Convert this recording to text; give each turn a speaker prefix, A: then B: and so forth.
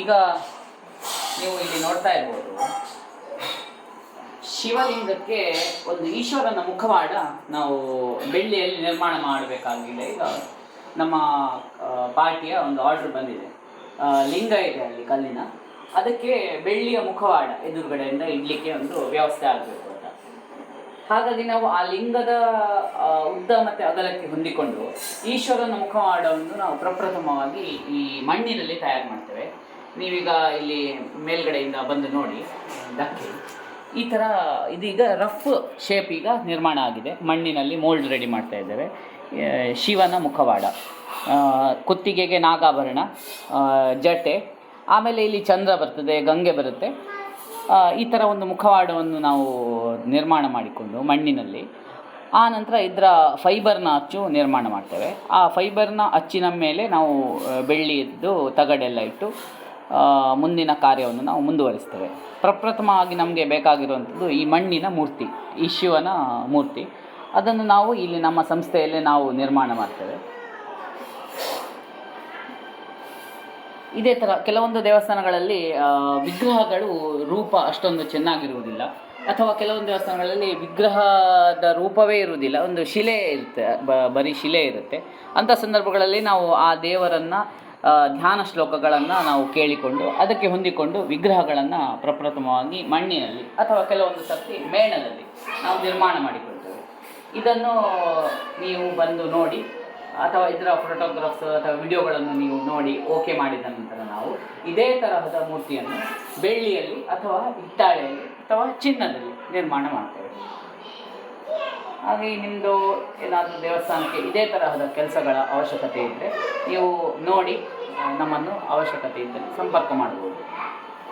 A: ಈಗ ನೀವು ಇಲ್ಲಿ ನೋಡ್ತಾ ಇರ್ಬೋದು, ಶಿವಲಿಂಗಕ್ಕೆ ಒಂದು ಈಶ್ವರನ ಮುಖವಾಡ ನಾವು ಬೆಳ್ಳಿಯಲ್ಲಿ ನಿರ್ಮಾಣ ಮಾಡಬೇಕಾಗಿದೆ. ಈಗ ನಮ್ಮ ಪಾರ್ಟಿಯ ಒಂದು ಆರ್ಡರ್ ಬಂದಿದೆ. ಲಿಂಗ ಇದೆ ಅಲ್ಲಿ ಕಲ್ಲಿನ, ಅದಕ್ಕೆ ಬೆಳ್ಳಿಯ ಮುಖವಾಡ ಎದುರುಗಡೆಯಿಂದ ಇಡಲಿಕ್ಕೆ ಒಂದು ವ್ಯವಸ್ಥೆ ಆಗಬೇಕು ಅಂತ. ಹಾಗಾಗಿ ನಾವು ಆ ಲಿಂಗದ ಉದ್ದ ಮತ್ತು ಅಗಲಕ್ಕೆ ಹೊಂದಿಕೊಂಡು ಈಶ್ವರನ ಮುಖವಾಡವನ್ನು ನಾವು ಪ್ರಪ್ರಥಮವಾಗಿ ಈ ಮಣ್ಣಿನಲ್ಲಿ ತಯಾರು ಮಾಡ್ತೇವೆ. ನೀವೀಗ ಇಲ್ಲಿ ಮೇಲ್ಗಡೆಯಿಂದ ಬಂದು ನೋಡಿ, ಧಕ್ಕೆ ಈ ಥರ ಇದೀಗ ರಫ್ ಶೇಪ್ ಈಗ ನಿರ್ಮಾಣ ಆಗಿದೆ. ಮಣ್ಣಿನಲ್ಲಿ ಮೋಲ್ಡ್ ರೆಡಿ ಮಾಡ್ತಾ ಇದ್ದೇವೆ. ಶಿವನ ಮುಖವಾಡ, ಕುತ್ತಿಗೆಗೆ ನಾಗಾಭರಣ, ಜಟೆ, ಆಮೇಲೆ ಇಲ್ಲಿ ಚಂದ್ರ ಬರ್ತದೆ, ಗಂಗೆ ಬರುತ್ತೆ. ಈ ಥರ ಒಂದು ಮುಖವಾಡವನ್ನು ನಾವು ನಿರ್ಮಾಣ ಮಾಡಿಕೊಂಡು ಮಣ್ಣಿನಲ್ಲಿ, ಆ ನಂತರ ಇದರ ಫೈಬರ್ನ ಅಚ್ಚು ನಿರ್ಮಾಣ ಮಾಡ್ತೇವೆ. ಆ ಫೈಬರ್ನ ಅಚ್ಚಿನ ಮೇಲೆ ನಾವು ಬೆಳ್ಳಿಯದ್ದು ತಗಡೆಲ್ಲ ಇಟ್ಟು ಮುಂದಿನ ಕಾರ್ಯವನ್ನು ನಾವು ಮುಂದುವರಿಸ್ತೇವೆ. ಪ್ರಪ್ರಥಮವಾಗಿ ನಮಗೆ ಬೇಕಾಗಿರುವಂಥದ್ದು ಈ ಮಣ್ಣಿನ ಮೂರ್ತಿ, ಈ ಶಿವನ ಮೂರ್ತಿ. ಅದನ್ನು ನಾವು ಇಲ್ಲಿ ನಮ್ಮ ಸಂಸ್ಥೆಯಲ್ಲೇ ನಾವು ನಿರ್ಮಾಣ ಮಾಡ್ತೇವೆ. ಇದೇ ಥರ ಕೆಲವೊಂದು ದೇವಸ್ಥಾನಗಳಲ್ಲಿ ವಿಗ್ರಹಗಳು ರೂಪ ಅಷ್ಟೊಂದು ಚೆನ್ನಾಗಿರುವುದಿಲ್ಲ, ಅಥವಾ ಕೆಲವೊಂದು ದೇವಸ್ಥಾನಗಳಲ್ಲಿ ವಿಗ್ರಹದ ರೂಪವೇ ಇರುವುದಿಲ್ಲ, ಒಂದು ಶಿಲೆ ಇರುತ್ತೆ, ಬರೀ ಶಿಲೆ ಇರುತ್ತೆ. ಅಂಥ ಸಂದರ್ಭಗಳಲ್ಲಿ ನಾವು ಆ ದೇವರನ್ನು ಧ್ಯಾನ ಶ್ಲೋಕಗಳನ್ನು ನಾವು ಕೇಳಿಕೊಂಡು ಅದಕ್ಕೆ ಹೊಂದಿಕೊಂಡು ವಿಗ್ರಹಗಳನ್ನು ಪ್ರಪ್ರಥಮವಾಗಿ ಮಣ್ಣಿನಲ್ಲಿ ಅಥವಾ ಕೆಲವೊಂದು ಸರ್ತಿ ಮೇಣದಲ್ಲಿ ನಾವು ನಿರ್ಮಾಣ ಮಾಡಿಕೊಳ್ತೇವೆ. ಇದನ್ನು ನೀವು ಬಂದು ನೋಡಿ, ಅಥವಾ ಇದರ ಫೋಟೋಗ್ರಾಫ್ಸ್ ಅಥವಾ ವಿಡಿಯೋಗಳನ್ನು ನೀವು ನೋಡಿ ಓಕೆ ಮಾಡಿದ ನಂತರ ನಾವು ಇದೇ ತರಹದ ಮೂರ್ತಿಯನ್ನು ಬೆಳ್ಳಿಯಲ್ಲಿ ಅಥವಾ ಹಿತ್ತಾಳೆಯಲ್ಲಿ ಅಥವಾ ಚಿನ್ನದಲ್ಲಿ ನಿರ್ಮಾಣ ಮಾಡ್ತೇವೆ. ಹಾಗೆ ನಿಮ್ಮದು ಏನಾದರೂ ದೇವಸ್ಥಾನಕ್ಕೆ ಇದೇ ತರಹದ ಕೆಲಸಗಳ ಅವಶ್ಯಕತೆ ಇದ್ದರೆ ನೀವು ನೋಡಿ ನಮ್ಮನ್ನು ಅವಶ್ಯಕತೆ ಇದ್ದರೆ ಸಂಪರ್ಕ ಮಾಡ್ಬೋದು.